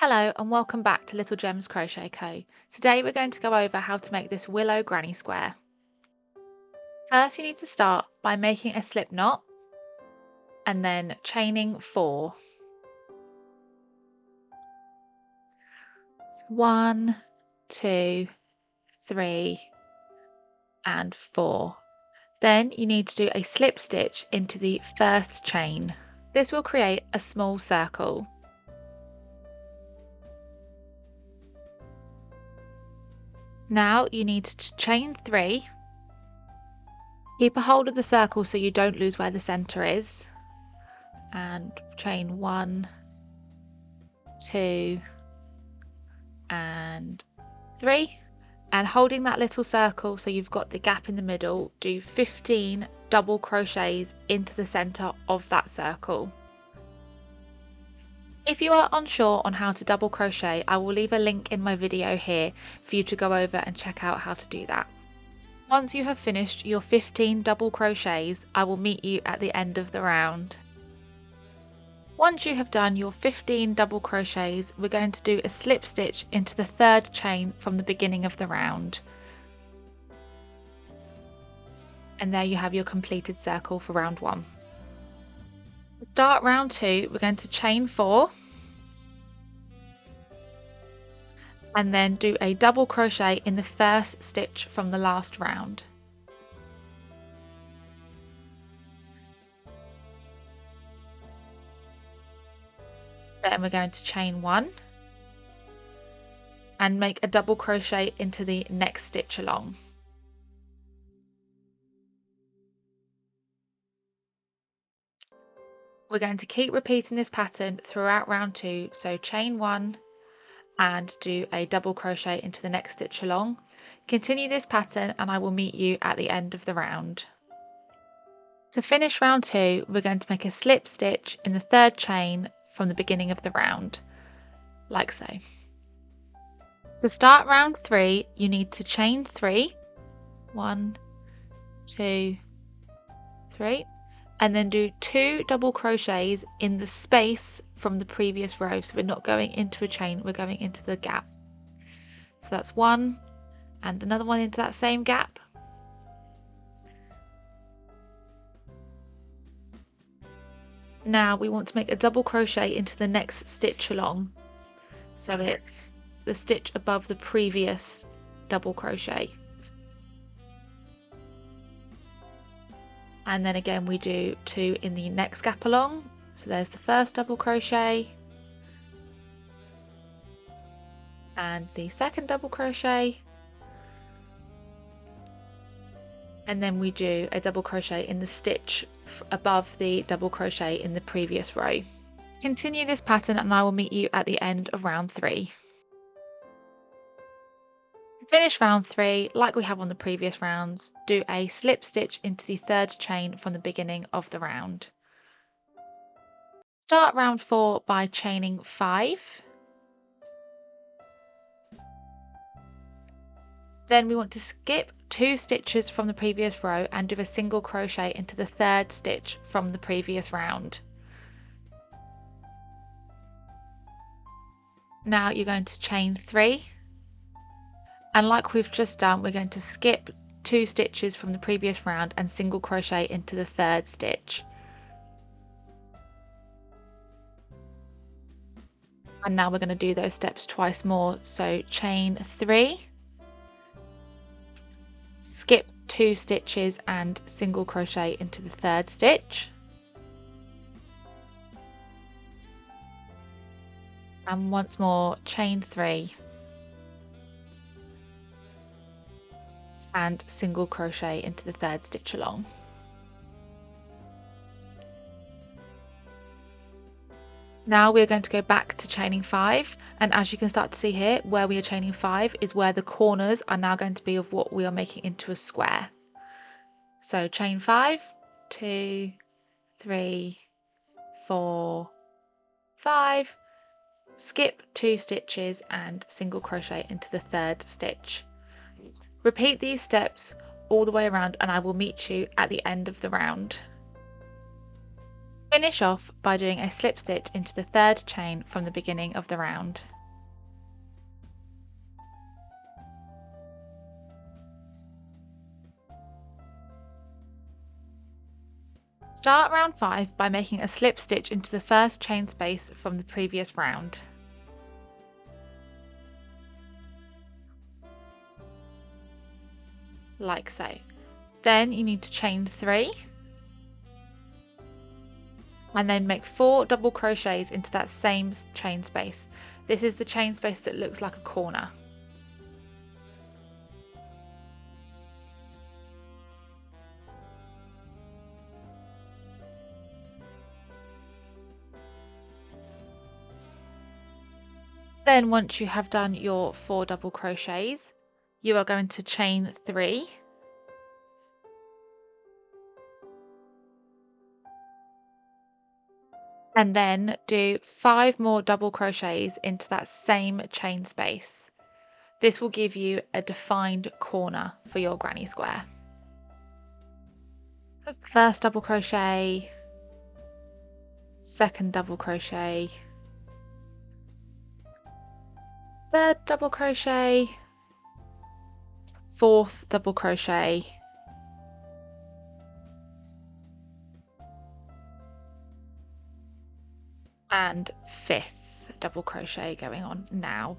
Hello and welcome back to Little Gems Crochet Co. Today we're going to go over how to make this willow granny square. First you need to start by making a slip knot and then chaining 4. 1, 2, 3 and 4. Then you need to do a slip stitch into the first chain. This will create a small circle. Now you need to chain 3. Keep a hold of the circle so you don't lose where the center is. And chain 1, 2 and 3. And holding that little circle so you've got the gap in the middle, do 15 double crochets into the center of that circle. If you are unsure on how to double crochet, I will leave a link in my video here for you to go over and check out how to do that. Once you have finished your 15 double crochets, I will meet you at the end of the round. Once you have done your 15 double crochets, we're going to do a slip stitch into the third chain from the beginning of the round. And there you have your completed circle for round 1. To start round 2, we're going to chain 4 and then do a double crochet in the first stitch from the last round. Then we're going to chain 1 and make a double crochet into the next stitch along. We're going to keep repeating this pattern throughout round 2, so chain 1 and do a double crochet into the next stitch along. Continue this pattern and I will meet you at the end of the round. To finish round 2, we're going to make a slip stitch in the third chain from the beginning of the round, like so. To start round 3, you need to chain 3, 1, 2, 3, and then do 2 double crochets in the space from the previous row. So we're not going into a chain, we're going into the gap. So that's 1 and another one into that same gap. Now we want to make a double crochet into the next stitch along. So it's the stitch above the previous double crochet. And then again we do 2 in the next gap along. So there's the first double crochet and the second double crochet, and then we do a double crochet in the stitch above the double crochet in the previous row. Continue this pattern and I will meet you at the end of round 3. To finish round 3, like we have on the previous rounds, do a slip stitch into the third chain from the beginning of the round. Start round 4 by chaining 5. Then we want to skip 2 stitches from the previous row and do a single crochet into the third stitch from the previous round. Now you're going to chain 3, and like we've just done, we're going to skip 2 stitches from the previous round and single crochet into the third stitch. And now we're going to do those steps twice more. So chain 3, skip 2 stitches and single crochet into the third stitch. And once more, chain 3 and single crochet into the third stitch along. Now we're going to go back to chaining 5, and as you can start to see here, where we are chaining 5 is where the corners are now going to be of what we are making into a square. So chain 5, 2, 3, 4, 5, skip 2 stitches and single crochet into the third stitch. Repeat these steps all the way around and I will meet you at the end of the round. Finish off by doing a slip stitch into the third chain from the beginning of the round. Start round 5 by making a slip stitch into the first chain space from the previous round. Like so. Then you need to chain 3 and then make 4 double crochets into that same chain space. This is the chain space that looks like a corner. Then once you have done your 4 double crochets, you are going to chain 3 and then do 5 more double crochets into that same chain space. This will give you a defined corner for your granny square. That's the first double crochet, second double crochet, third double crochet, fourth double crochet, and fifth double crochet going on now.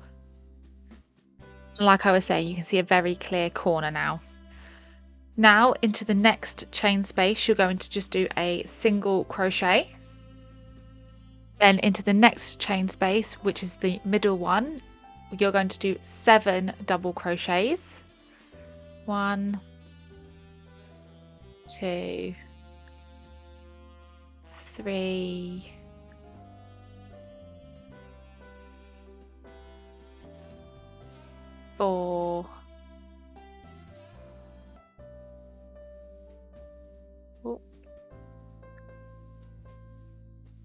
Like I was saying, you can see a very clear corner now. Now into the next chain space, you're going to just do a single crochet. Then into the next chain space, which is the middle one, you're going to do 7 double crochets. 1, 2, 3, 4,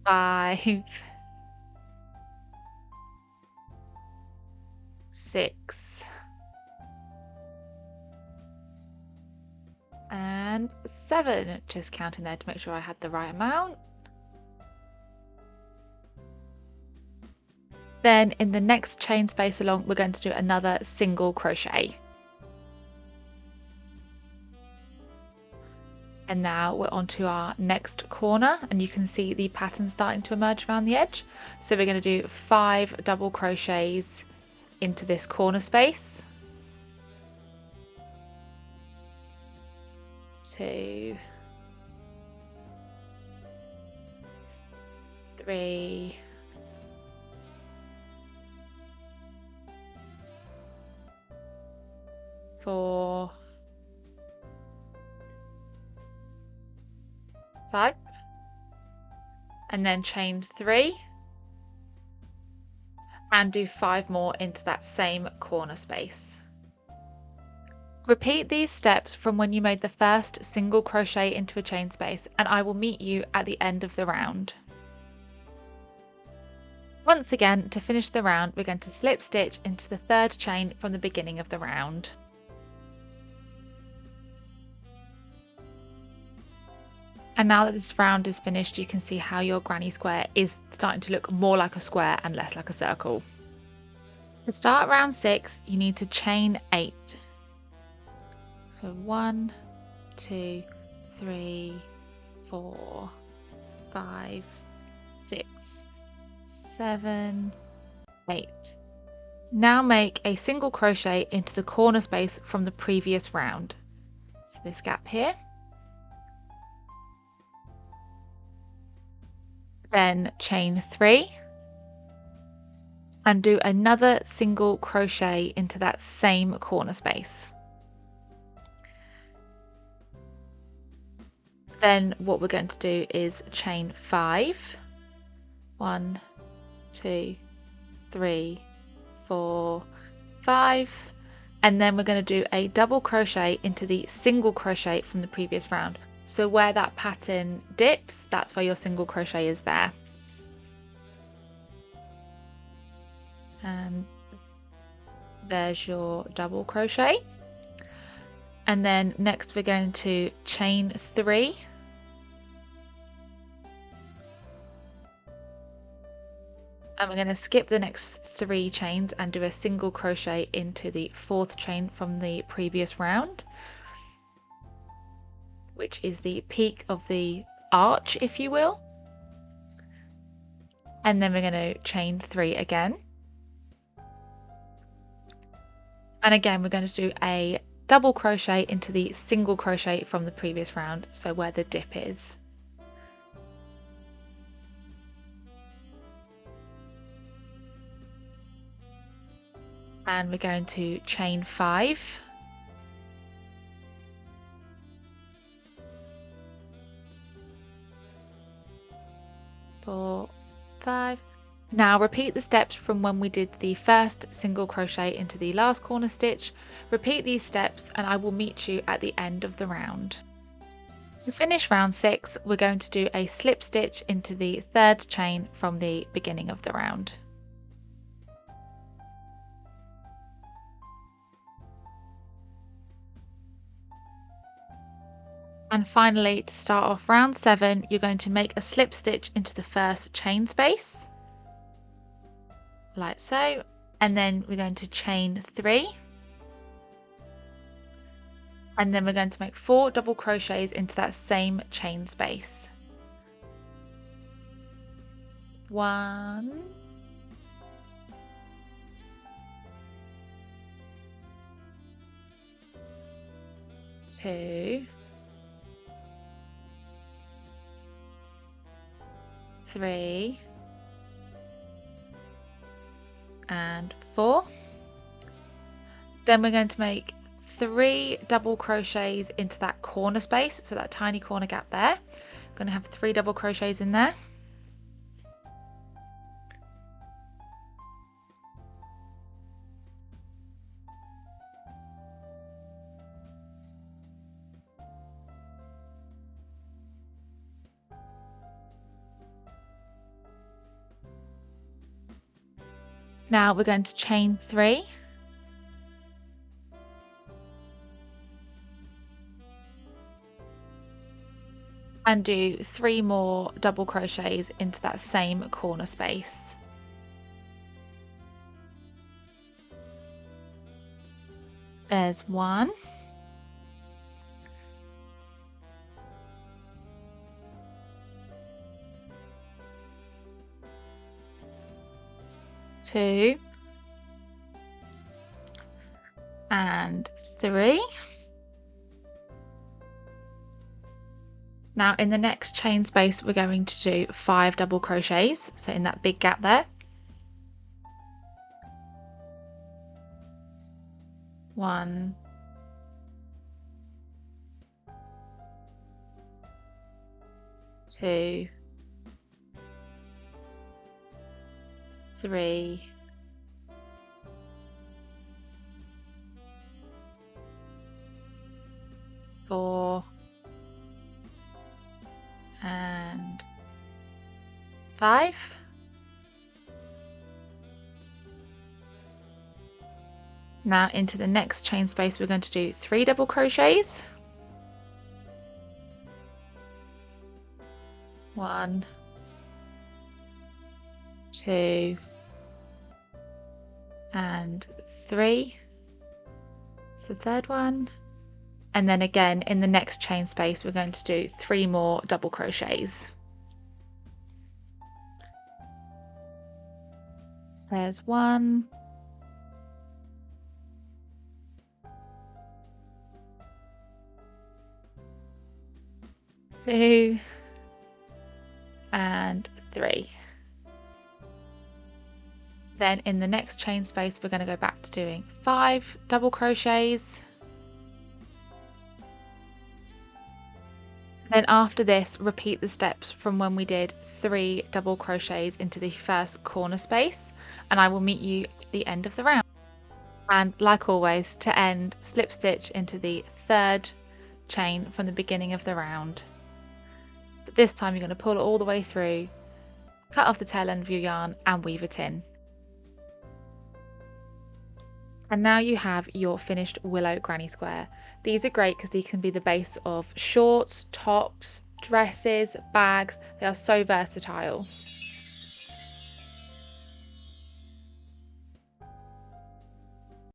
5, 6, and 7. Just counting there to make sure I had the right amount. Then in the next chain space along, we're going to do another single crochet. And now we're on to our next corner, and you can see the pattern starting to emerge around the edge. So we're going to do 5 double crochets into this corner space. 2, 3, 4, 5, and then chain 3 and do 5 more into that same corner space. Repeat these steps from when you made the first single crochet into a chain space, and I will meet you at the end of the round. Once again, to finish the round, we're going to slip stitch into the third chain from the beginning of the round. And now that this round is finished, you can see how your granny square is starting to look more like a square and less like a circle. To start round 6, you need to chain 8. So 1, 2, 3, 4, 5, 6, 7, 8. Now make a single crochet into the corner space from the previous round. So this gap here. Then chain 3 and do another single crochet into that same corner space. Then what we're going to do is chain 5. 1, 2, 3, 4, 5, and then we're going to do a double crochet into the single crochet from the previous round. So where that pattern dips, that's where your single crochet is there. And there's your double crochet. And then next we're going to chain 3. And we're going to skip the next 3 chains and do a single crochet into the 4th chain from the previous round, which is the peak of the arch, if you will. And then we're going to chain 3 again. And again, we're going to do a double crochet into the single crochet from the previous round, so where the dip is. And we're going to chain 5. 4, 5. Now repeat the steps from when we did the first single crochet into the last corner stitch. Repeat these steps and I will meet you at the end of the round. To finish round 6, we're going to do a slip stitch into the 3rd chain from the beginning of the round. And finally, to start off round 7, you're going to make a slip stitch into the first chain space, like so, and then we're going to chain 3, and then we're going to make 4 double crochets into that same chain space. 1, 2, 3, and 4. Then we're going to make 3 double crochets into that corner space, so that tiny corner gap there. I'm going to have 3 double crochets in there. Now we're going to chain 3. And do 3 more double crochets into that same corner space. There's 1. 2 and 3. Now in the next chain space we're going to do 5 double crochets, so in that big gap there. 1, 2, 3, 4, and 5. Now into the next chain space we're going to do 3 double crochets. 1, 2, and 3. It's the third one. And then again in the next chain space we're going to do 3 more double crochets. There's 1, 2, and 3. Then in the next chain space we're going to go back to doing 5 double crochets. Then after this, repeat the steps from when we did 3 double crochets into the first corner space, and I will meet you at the end of the round. And like always, to end, slip stitch into the 3rd chain from the beginning of the round. But this time you're going to pull it all the way through, cut off the tail end of your yarn and weave it in. And now you have your finished Willow granny square. These are great because these can be the base of shorts, tops, dresses, bags. They are so versatile.